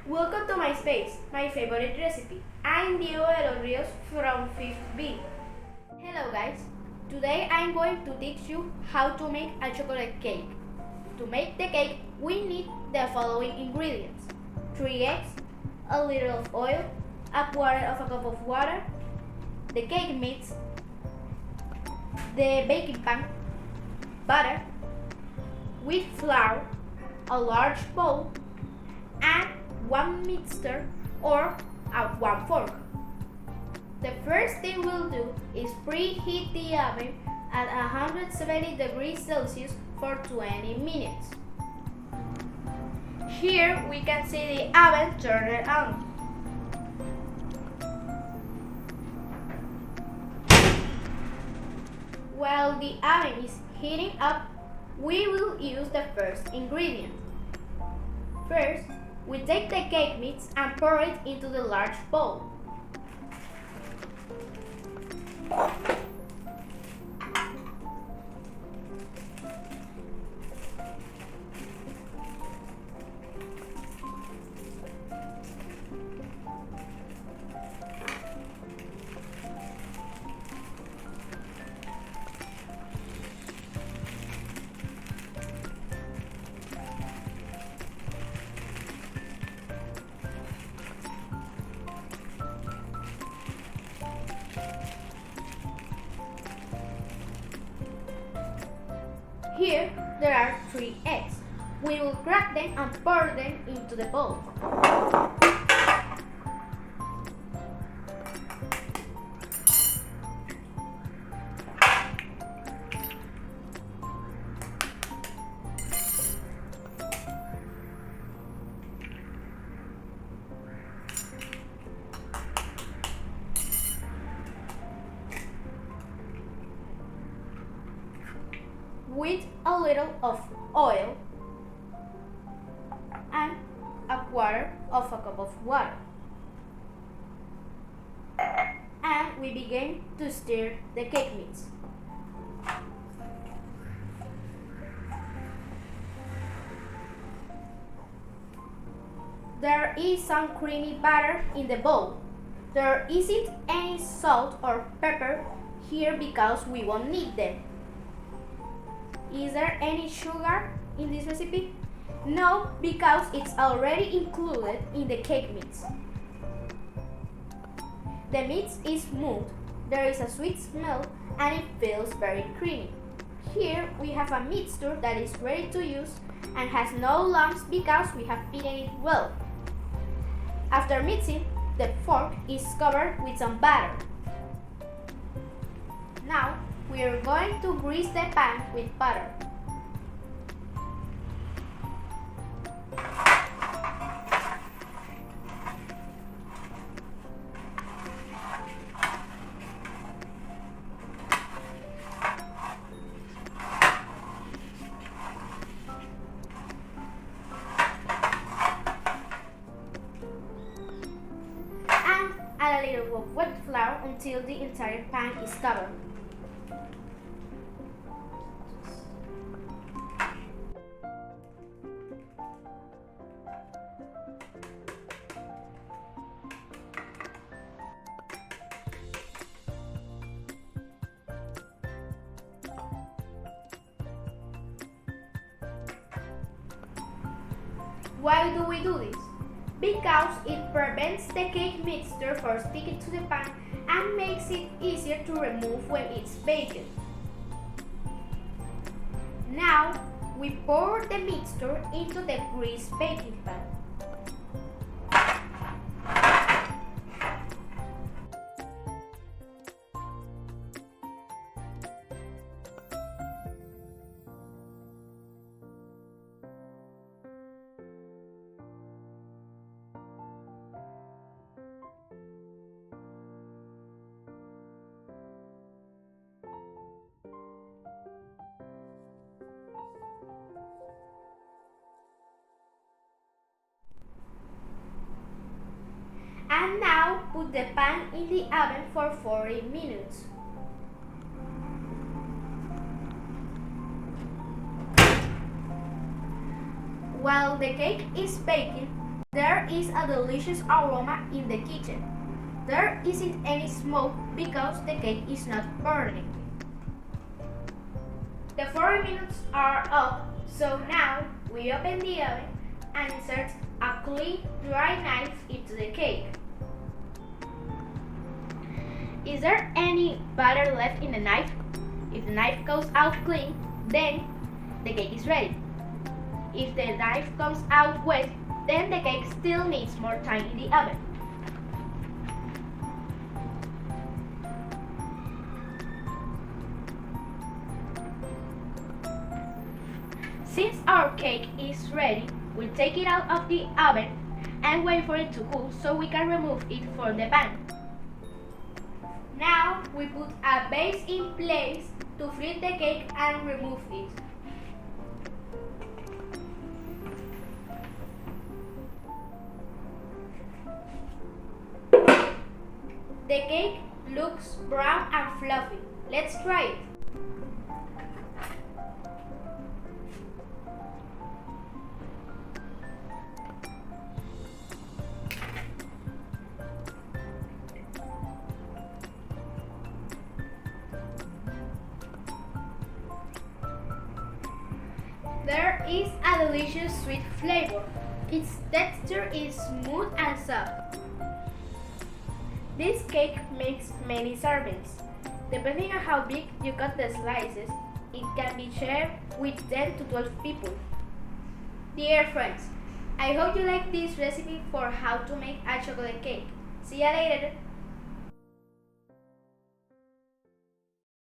Welcome to my space, my favorite recipe. I'm Diego de los Rios from 5th B. Hello guys, today I'm going to teach you how to make a chocolate cake. To make the cake, we need the following ingredients: 3 eggs, a little of oil, a quarter of a cup of water, the cake mix, the baking pan, butter, wheat flour, a large bowl, and one mixer or one fork. The first thing we'll do is preheat the oven at 170 degrees Celsius for 20 minutes. Here we can see the oven turned on. While the oven is heating up, we will use the first ingredient. First, we take the cake mix and pour it into the large bowl. Here, there are 3 eggs. We will crack them and pour them into the bowl. With a little of oil and a quarter of a cup of water. And we begin to stir the cake mix. There is some creamy batter in the bowl. There isn't any salt or pepper here because we won't need them. Is there any sugar in this recipe? No, because it's already included in the cake mix. The mix is smooth, there is a sweet smell, and it feels very creamy. Here we have a mixture that is ready to use and has no lumps because we have beaten it well. After mixing, the fork is covered with some batter. Now, we are going to grease the pan with butter. And add a little of wet flour until the entire pan is covered. Why do we do this? Because it prevents the cake mixture from sticking to the pan and makes it easier to remove when it's baked. Now, we pour the mixture into the greased baking pan. And now put the pan in the oven for 40 minutes. While the cake is baking, There is a delicious aroma in the kitchen. There isn't any smoke because the cake is not burning. The 4 minutes are up, so now we open the oven and insert a clean, dry knife into the cake. Is there any butter left in the knife? If the knife goes out clean, then the cake is ready. If the knife comes out wet, then the cake still needs more time in the oven. Since our cake is ready, we'll take it out of the oven and wait for it to cool so we can remove it from the pan. Now we put a base in place to flip the cake and remove it. The cake looks brown and fluffy. Let's try it. There is a delicious sweet flavor. Its texture is smooth and soft. This cake makes many servings. Depending on how big you cut the slices, it can be shared with 10 to 12 people. Dear friends, I hope you like this recipe for how to make a chocolate cake. See you later!